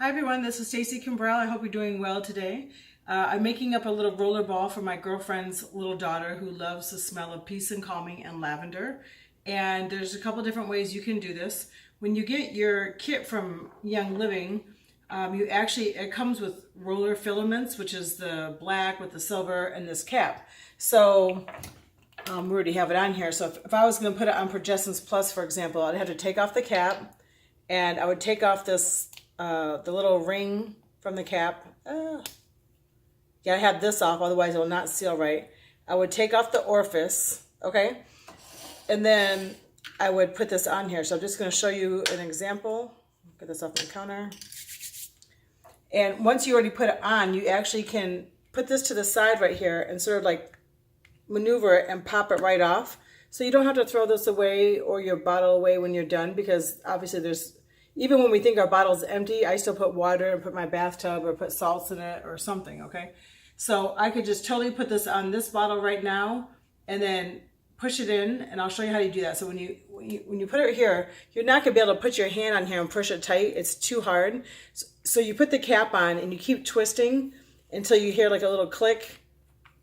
Hi everyone, this is Stacy Kimbrell. I hope you're doing well today. I'm making up a little roller ball for my girlfriend's little daughter who loves the smell of peace and calming and lavender. And there's a couple different ways you can do this. When you get your kit from Young Living, it comes with roller filaments, which is the black with the silver and this cap. So we already have it on here. So if I was going to put it on Progessence Plus, for example, I'd have to take off the cap, and I would take off this the little ring from the cap. Yeah, I have this off, otherwise it will not seal right. I would take off the orifice, okay? And then I would put this on here. So I'm just going to show you an example. Get this off the counter. And once you already put it on, you actually can put this to the side right here and sort of like maneuver it and pop it right off. So you don't have to throw this away or your bottle away when you're done, because obviously even when we think our bottle's empty, I still put water and put my bathtub or put salts in it or something, okay? So I could just totally put this on this bottle right now and then push it in, and I'll show you how you do that. So when you put it here, you're not gonna be able to put your hand on here and push it tight. It's too hard. So you put the cap on and you keep twisting until you hear like a little click,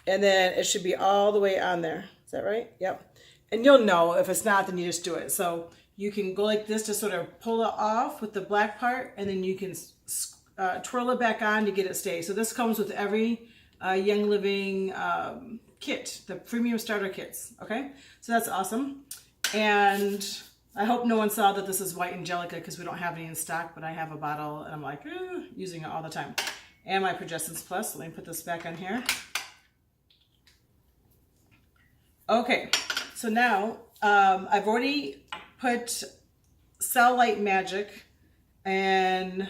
and then it should be all the way on there. Is that right? Yep. And you'll know. If it's not, then you just do it. So you can go like this to sort of pull it off with the black part, and then you can twirl it back on to get it stay. So this comes with every Young Living kit, the premium starter kits, okay? So that's awesome. And I hope no one saw that this is white Angelica, because we don't have any in stock, but I have a bottle and I'm like, using it all the time. And my Progessence Plus. Let me put this back on here. Okay, so now I've already put Cell Light Magic in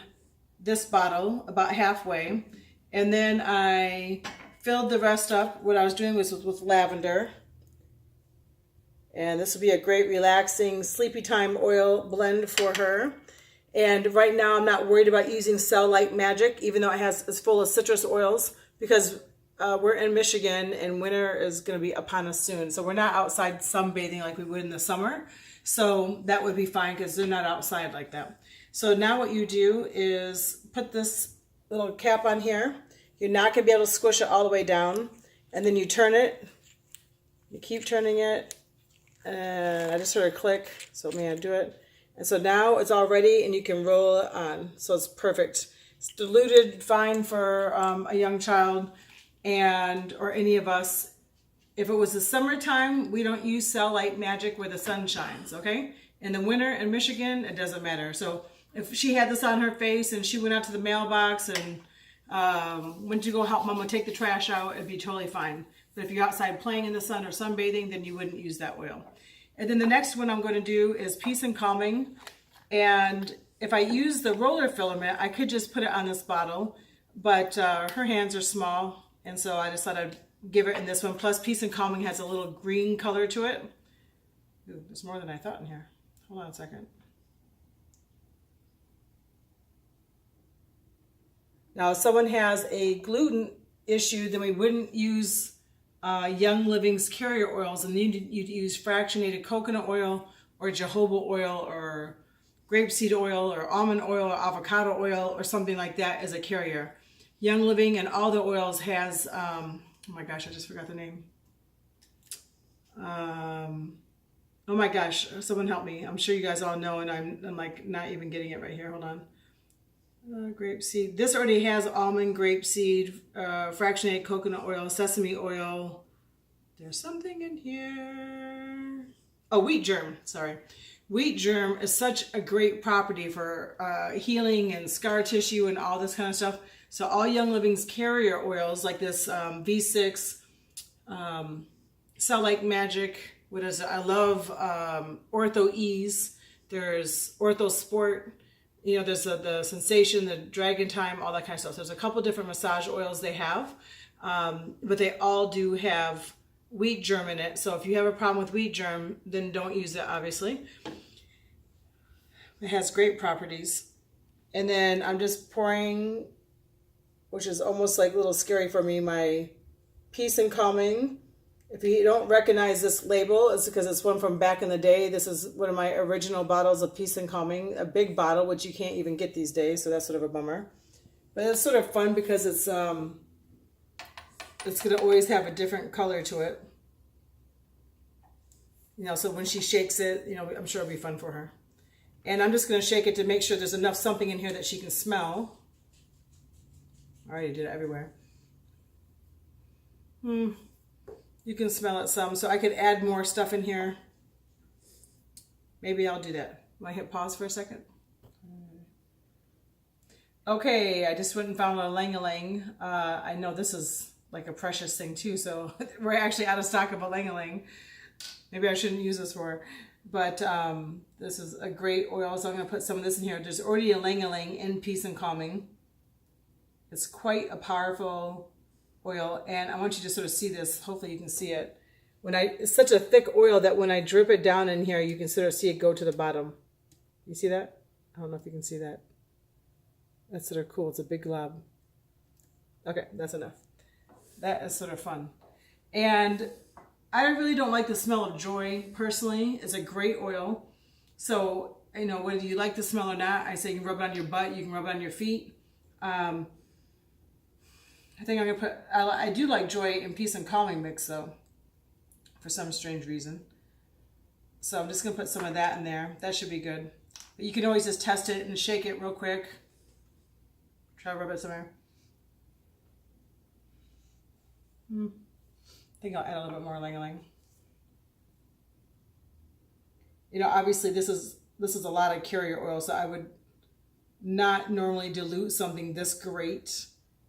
this bottle about halfway, and then I filled the rest up. What I was doing was with lavender, and this will be a great relaxing sleepy time oil blend for her. And right now I'm not worried about using Cell Light Magic, even though it's full of citrus oils, because we're in Michigan and winter is going to be upon us soon. So we're not outside sunbathing like we would in the summer. So that would be fine, because they're not outside like that. So now what you do is put this little cap on here. You're not going to be able to squish it all the way down. And then you turn it. You keep turning it. And I just sort of click. So may I do it? And so now it's all ready and you can roll it on. So it's perfect. It's diluted fine for a young child or any of us. If it was the summertime, we don't use Cell Light Magic where the sun shines, okay? In the winter in Michigan, it doesn't matter. So if she had this on her face and she went out to the mailbox and went to go help Mama take the trash out, it'd be totally fine. But if you're outside playing in the sun or sunbathing, then you wouldn't use that oil. And then the next one I'm going to do is Peace and Calming. And if I use the roller filament, I could just put it on this bottle, but her hands are small, and so I just thought I'd give it in this one. Plus, Peace and Calming has a little green color to it. Ooh, there's more than I thought in here. Hold on a second. Now, if someone has a gluten issue, then we wouldn't use Young Living's carrier oils, and then you'd use fractionated coconut oil or jojoba oil or grapeseed oil or almond oil or avocado oil or something like that as a carrier. Young Living and all the oils has, oh my gosh, I just forgot the name. Oh my gosh, someone help me. I'm sure you guys all know, and I'm like not even getting it right here. Hold on. Grapeseed. This already has almond, grapeseed, fractionated coconut oil, sesame oil. There's something in here. Oh, wheat germ. Sorry. Wheat germ is such a great property for healing and scar tissue and all this kind of stuff. So all Young Living's carrier oils like this V6, Cell Light Magic. What is it? I love Ortho Ease. There's Ortho Sport. You know, there's the Sensation, the Dragon Time, all that kind of stuff. So there's a couple different massage oils they have, but they all do have wheat germ in it. So if you have a problem with wheat germ, then don't use it, obviously. It has great properties. And then I'm just pouring, which is almost like a little scary for me, my Peace and Calming If you don't recognize this label, it's because it's one from back in the day. This is one of my original bottles of Peace and Calming, a big bottle, which you can't even get these days, so that's sort of a bummer. But it's sort of fun because it's going to always have a different color to it. You know, so when she shakes it, you know, I'm sure it'll be fun for her. And I'm just going to shake it to make sure there's enough something in here that she can smell. I already did it everywhere. You can smell it some, so I could add more stuff in here. Maybe I'll do that. Will I hit pause for a second? Okay, I just went and found a lang-a-lang. I know this is like a precious thing too, so we're actually out of stock of a lang-a-lang. Maybe I shouldn't use this for, but this is a great oil, so I'm going to put some of this in here. There's already a lang-a-lang in Peace and Calming. It's quite a powerful oil, and I want you to sort of see this. Hopefully you can see it. It's such a thick oil that when I drip it down in here, you can sort of see it go to the bottom. You see that? I don't know if you can see that. That's sort of cool. It's a big glob. Okay, that's enough. That is sort of fun. And I really don't like the smell of Joy personally. It's a great oil. So, you know, whether you like the smell or not, I say you can rub it on your butt, you can rub it on your feet. I think I'm going to put, I do like Joy and Peace and Calming mix though, for some strange reason. So I'm just going to put some of that in there. That should be good. But you can always just test it and shake it real quick. Try to rub it somewhere. I think I'll add a little bit more lang-a-lang. You know, obviously this is a lot of carrier oil, so I would not normally dilute something this great.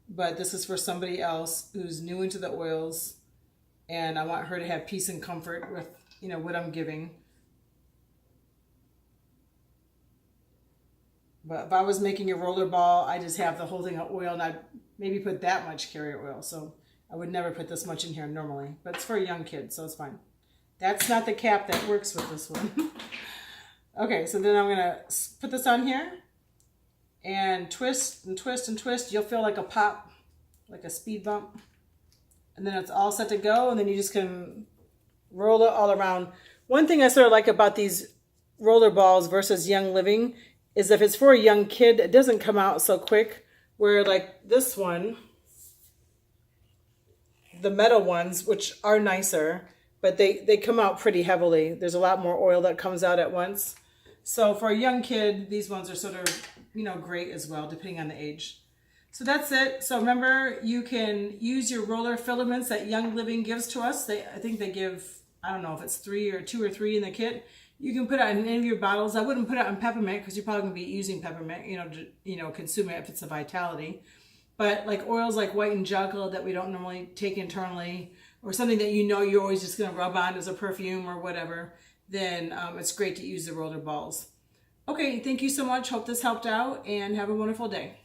But this is for somebody else who's new into the oils, and I want her to have peace and comfort with, you know, what I'm giving. But if I was making a roller ball, I just have the whole thing of oil, and I'd maybe put that much carrier oil. So I would never put this much in here normally, but it's for a young kid, so it's fine. That's not the cap that works with this one. Okay, so then I'm gonna put this on here. And twist and twist and twist. You'll feel like a pop, like a speed bump. And then it's all set to go. And then you just can roll it all around. One thing I sort of like about these roller balls versus Young Living is if it's for a young kid, it doesn't come out so quick. Where like this one, the metal ones, which are nicer, but they come out pretty heavily. There's a lot more oil that comes out at once. So for a young kid, these ones are sort of, you know, great as well, depending on the age. So that's it. So remember, you can use your roller filaments that Young Living gives to us. I think they give, I don't know if it's 2 or 3 in the kit. You can put it in any of your bottles. I wouldn't put it on peppermint because you're probably going to be using peppermint, you know, consume it if it's a Vitality. But like oils like white and chocolate that we don't normally take internally, or something that you know you're always just going to rub on as a perfume or whatever, then it's great to use the roller balls. Okay, thank you so much. Hope this helped out, and have a wonderful day.